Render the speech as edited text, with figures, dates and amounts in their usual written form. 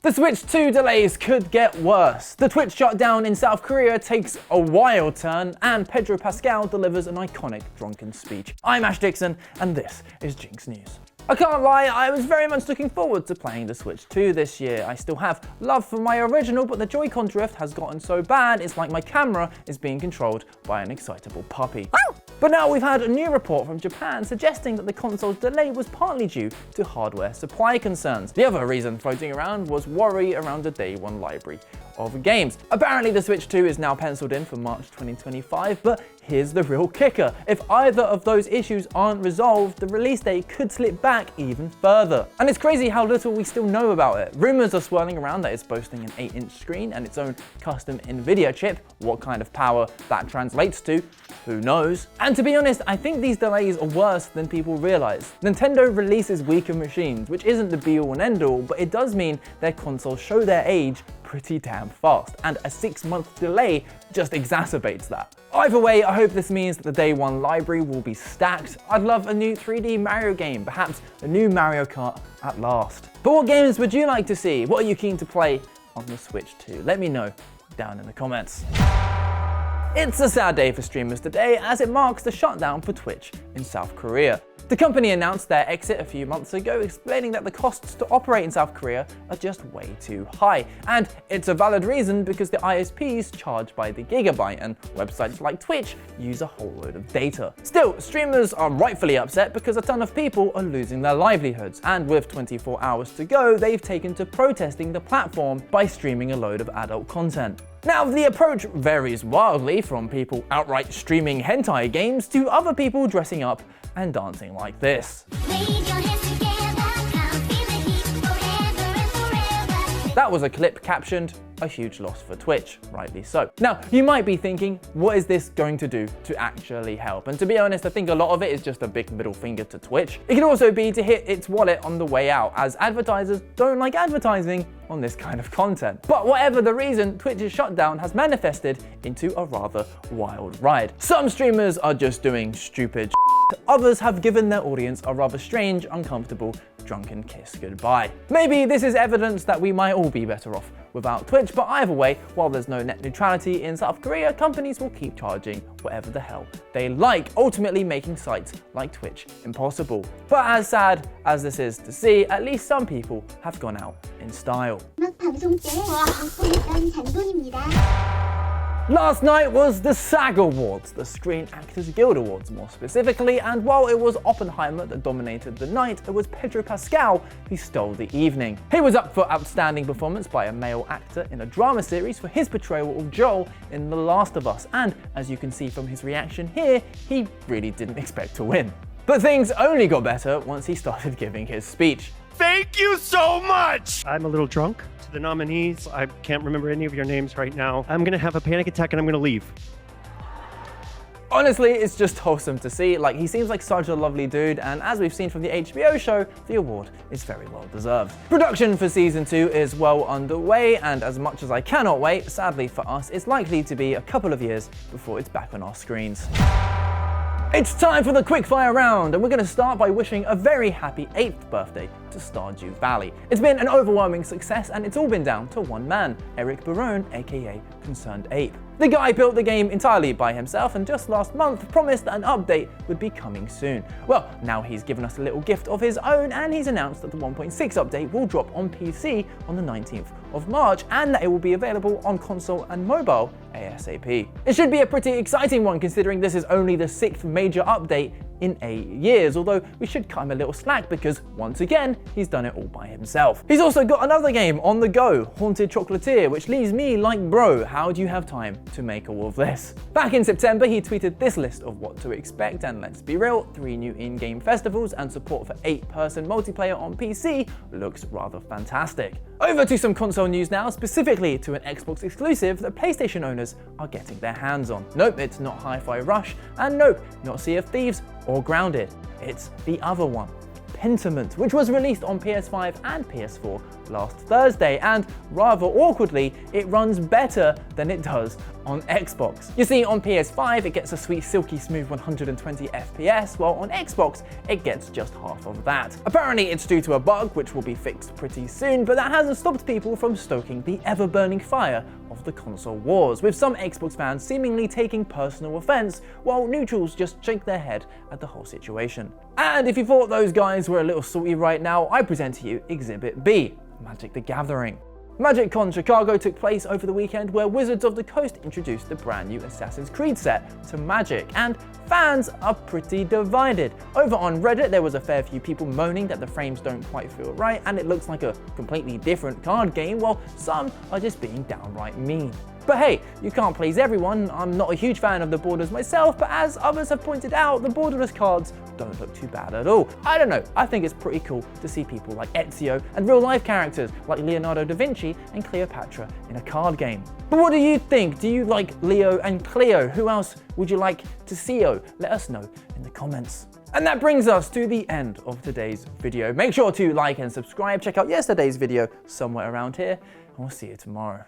The Switch 2 delays could get worse. The Twitch shutdown in South Korea takes a wild turn, and Pedro Pascal delivers an iconic drunken speech. I'm Ash Dixon, and this is Jinx News. I can't lie, I was very much looking forward to playing the Switch 2 this year. I still have love for my original, but the Joy-Con drift has gotten so bad, it's like my camera is being controlled by an excitable puppy. But now we've had a new report from Japan suggesting that the console's delay was partly due to hardware supply concerns. The other reason floating around was worry around the day one library of games. Apparently the Switch 2 is now penciled in for March 2025, but here's the real kicker. If either of those issues aren't resolved, the release date could slip back even further. And it's crazy how little we still know about it. Rumors are swirling around that it's boasting an 8-inch screen and its own custom Nvidia chip. What kind of power that translates to, who knows? And to be honest, I think these delays are worse than people realize. Nintendo releases weaker machines, which isn't the be all and end all, but it does mean their consoles show their age pretty damn fast, and a 6-month delay just exacerbates that. Either way, I hope this means that the day one library will be stacked. I'd love a new 3D Mario game, perhaps a new Mario Kart at last. But what games would you like to see? What are you keen to play on the Switch 2? Let me know down in the comments. It's a sad day for streamers today, as it marks the shutdown for Twitch in South Korea. The company announced their exit a few months ago, explaining that the costs to operate in South Korea are just way too high. And it's a valid reason because the ISPs charge by the gigabyte, and websites like Twitch use a whole load of data. Still, streamers are rightfully upset because a ton of people are losing their livelihoods, and with 24 hours to go, they've taken to protesting the platform by streaming a load of adult content. Now, the approach varies wildly, from people outright streaming hentai games to other people dressing up and dancing like this. That was a clip captioned, "A huge loss for Twitch," rightly so. Now, you might be thinking, what is this going to do to actually help? And to be honest, I think a lot of it is just a big middle finger to Twitch. It can also be to hit its wallet on the way out, as advertisers don't like advertising on this kind of content. But whatever the reason, Twitch's shutdown has manifested into a rather wild ride. Some streamers are just doing stupid shit. Others have given their audience a rather strange, uncomfortable, drunken kiss goodbye. Maybe this is evidence that we might all be better off without Twitch, but either way, while there's no net neutrality in South Korea, companies will keep charging whatever the hell they like, ultimately making sites like Twitch impossible. But as sad as this is to see, at least some people have gone out in style. Last night was the SAG Awards, the Screen Actors Guild Awards more specifically, and while it was Oppenheimer that dominated the night, it was Pedro Pascal who stole the evening. He was up for Outstanding Performance by a Male Actor in a Drama Series for his portrayal of Joel in The Last of Us, and as you can see from his reaction here, he really didn't expect to win. But things only got better once he started giving his speech. Thank you so much! I'm a little drunk. To the nominees, I can't remember any of your names right now. I'm gonna have a panic attack and I'm gonna leave. Honestly, it's just wholesome to see. Like, he seems like such a lovely dude, and as we've seen from the HBO show, the award is very well deserved. Production for season 2 is well underway, and as much as I cannot wait, sadly for us, it's likely to be a couple of years before it's back on our screens. It's time for the quickfire round, and we're going to start by wishing a very happy 8th birthday to Stardew Valley. It's been an overwhelming success, and it's all been down to one man, Eric Barone, aka Concerned Ape. The guy built the game entirely by himself, and just last month promised that an update would be coming soon. Well, now he's given us a little gift of his own, and he's announced that the 1.6 update will drop on PC on the 19th of March, and that it will be available on console and mobile ASAP. It should be a pretty exciting one, considering this is only the 6th major update in 8 years, although we should cut him a little slack because, once again, he's done it all by himself. He's also got another game on the go, Haunted Chocolatier, which leaves me like, bro, how do you have time to make all of this? Back in September, he tweeted this list of what to expect, and let's be real, 3 new in-game festivals and support for 8-person multiplayer on PC looks rather fantastic. Over to some console news now, specifically to an Xbox exclusive that PlayStation owners are getting their hands on. Nope, it's not Hi-Fi Rush, and nope, not Sea of Thieves or Grounded. It's the other one, Pentiment, which was released on PS5 and PS4 last Thursday, and rather awkwardly, it runs better than it does on Xbox. You see, on PS5 it gets a sweet silky smooth 120 FPS, while on Xbox it gets just half of that. Apparently it's due to a bug which will be fixed pretty soon, but that hasn't stopped people from stoking the ever-burning fire of the console wars, with some Xbox fans seemingly taking personal offense, while neutrals just shake their head at the whole situation. And if you thought those guys were a little salty right now, I present to you Exhibit B, Magic the Gathering. MagicCon Chicago took place over the weekend, where Wizards of the Coast introduced the brand new Assassin's Creed set to Magic, and fans are pretty divided. Over on Reddit there was a fair few people moaning that the frames don't quite feel right and it looks like a completely different card game, while some are just being downright mean. But hey, you can't please everyone. I'm not a huge fan of the borders myself, but as others have pointed out, the borderless cards don't look too bad at all. I don't know, I think it's pretty cool to see people like Ezio and real life characters like Leonardo da Vinci and Cleopatra in a card game. But what do you think? Do you like Leo and Cleo? Who else would you like to see? Let us know in the comments. And that brings us to the end of today's video. Make sure to like and subscribe. Check out yesterday's video somewhere around here, and we'll see you tomorrow.